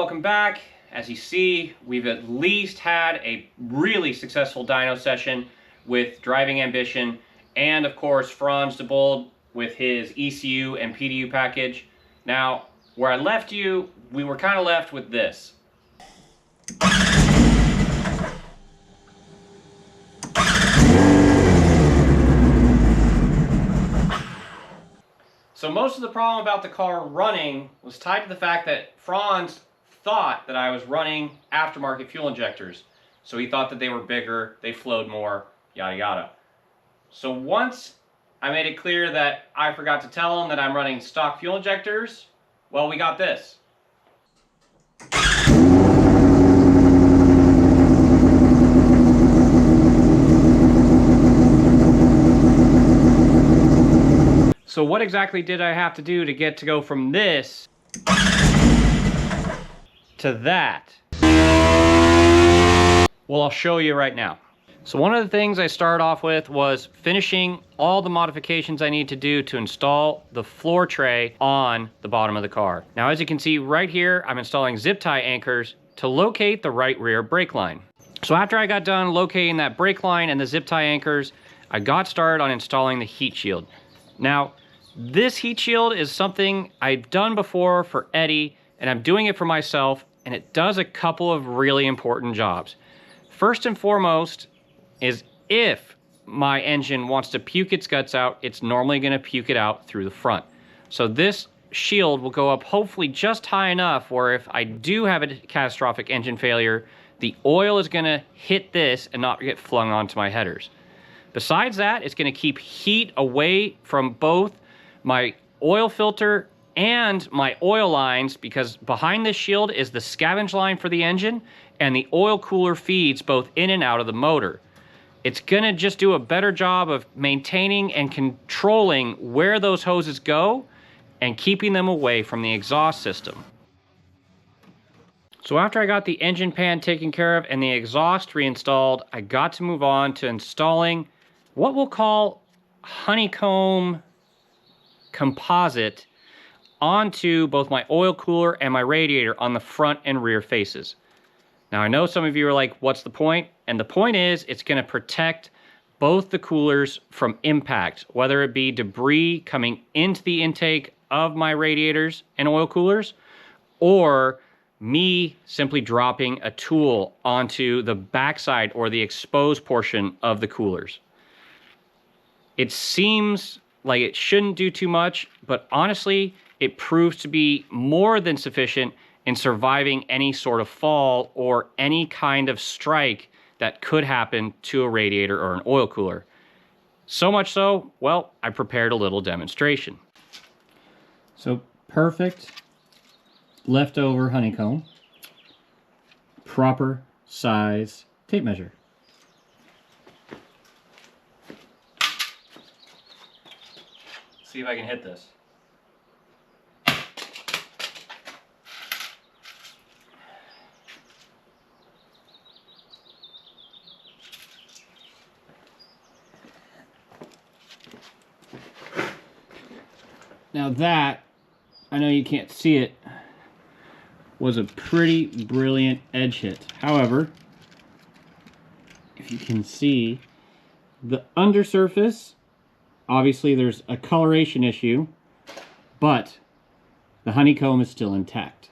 welcome back. As you see, we've at least had a really successful dyno session with Driving Ambition, and of course Franz de Bold with his ECU and PDU package. Now, where I left you, we were kind of left with this. So most of the problem about the car running was tied to the fact that Franz thought that I was running aftermarket fuel injectors. So he thought that they were bigger, they flowed more, yada yada. So once I made it clear that I forgot to tell him that I'm running stock fuel injectors, well, we got this. So what exactly did I have to do to get to go from this to that? Well, I'll show you right now. So one of the things I started off with was finishing all the modifications I need to do to install the floor tray on the bottom of the car. Now, as you can see right here, I'm installing zip tie anchors to locate the right rear brake line. So after I got done locating that brake line and the zip tie anchors, I got started on installing the heat shield. Now, this heat shield is something I've done before for Eddie, and I'm doing it for myself, and it does a couple of really important jobs. First and foremost is if my engine wants to puke its guts out, it's normally going to puke it out through the front. So this shield will go up hopefully just high enough where if I do have a catastrophic engine failure, the oil is going to hit this and not get flung onto my headers. Besides that, it's going to keep heat away from both my oil filter and my oil lines, because behind this shield is the scavenge line for the engine, and the oil cooler feeds both in and out of the motor. It's gonna just do a better job of maintaining and controlling where those hoses go and keeping them away from the exhaust system. So after I got the engine pan taken care of and the exhaust reinstalled, I got to move on to installing what we'll call honeycomb composite onto both my oil cooler and my radiator on the front and rear faces. Now, I know some of you are like, what's the point? And the point is, it's going to protect both the coolers from impact, whether it be debris coming into the intake of my radiators and oil coolers, or me simply dropping a tool onto the backside or the exposed portion of the coolers. It seems like it shouldn't do too much, but honestly, it proves to be more than sufficient in surviving any sort of fall or any kind of strike that could happen to a radiator or an oil cooler. So much so, well, I prepared a little demonstration. So perfect leftover honeycomb, proper size tape measure. See if I can hit this. Now that, I know you can't see it, was a pretty brilliant edge hit. However, if you can see the undersurface, obviously there's a coloration issue, but the honeycomb is still intact.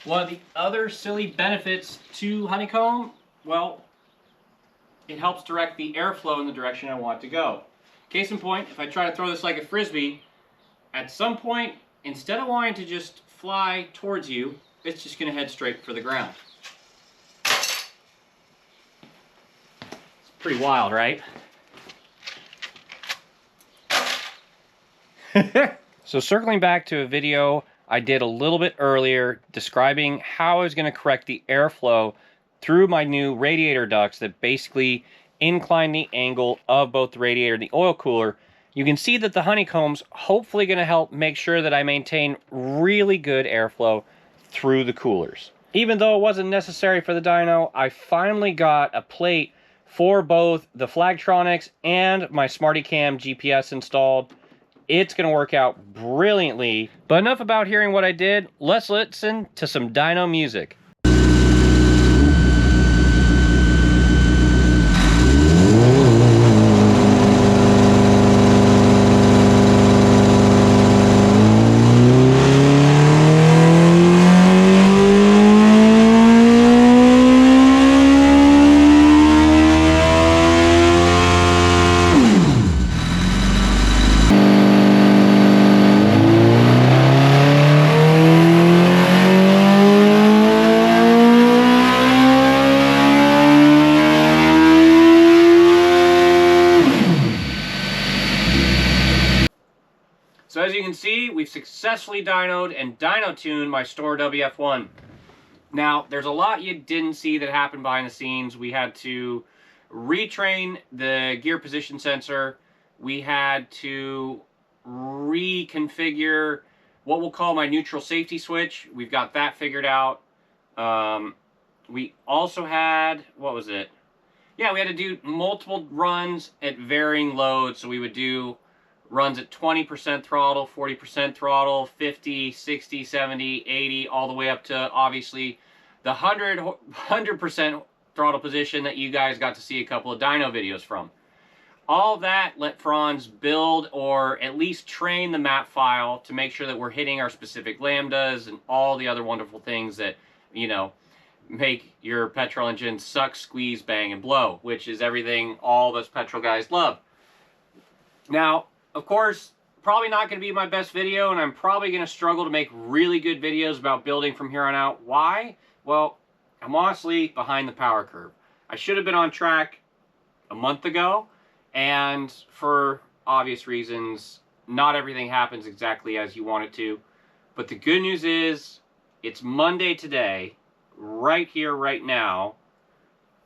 One of the other silly benefits to honeycomb, well, it helps direct the airflow in the direction I want it to go. Case in point, if I try to throw this like a frisbee, at some point, instead of wanting to just fly towards you, it's just going to head straight for the ground. It's pretty wild, right? So circling back to a video I did a little bit earlier describing how I was going to correct the airflow through my new radiator ducts that basically incline the angle of both the radiator and the oil cooler, you can see that the honeycomb's hopefully going to help make sure that I maintain really good airflow through the coolers. Even though it wasn't necessary for the dyno, I finally got a plate for both the Flagtronics and my SmartyCam GPS installed, it's going to work out brilliantly. But enough about hearing what I did. Let's listen to some dyno music. So as you can see, we've successfully dynoed and dyno-tuned my Store WF1. Now, there's a lot you didn't see that happened behind the scenes. We had to retrain the gear position sensor. We had to reconfigure what we'll call my neutral safety switch. We've got that figured out. We also had, what was it? Yeah, we had to do multiple runs at varying loads. So we would do runs at 20% throttle, 40% throttle, 50, 60, 70, 80, all the way up to obviously the 100% throttle position that you guys got to see a couple of dyno videos from. All that let Franz build or at least train the map file to make sure that we're hitting our specific lambdas and all the other wonderful things that, you know, make your petrol engine suck, squeeze, bang, and blow, which is everything all of us petrol guys love. Now, of course, probably not going to be my best video, and I'm probably going to struggle to make really good videos about building from here on out. Why? Well, I'm honestly behind the power curve. I should have been on track a month ago, and for obvious reasons, not everything happens exactly as you want it to. But the good news is, it's Monday today, right here, right now.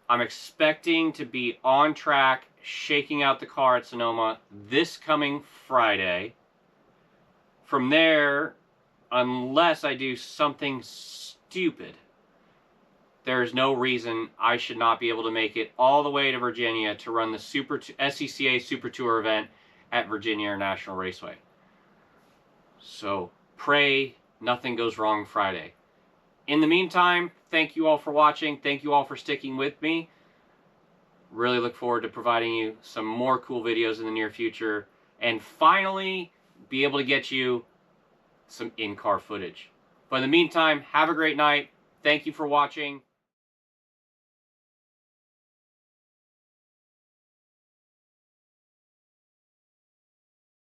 I'm expecting to be on track, shaking out the car at Sonoma this coming Friday. From there, unless I do something stupid, there's no reason I should not be able to make it all the way to Virginia to run the S.C.C.A. Super Tour event at Virginia International Raceway. So pray nothing goes wrong Friday. In the meantime, thank you all for watching. Thank you all for sticking with me. Really look forward to providing you some more cool videos in the near future. And finally, be able to get you some in-car footage. But in the meantime, have a great night. Thank you for watching.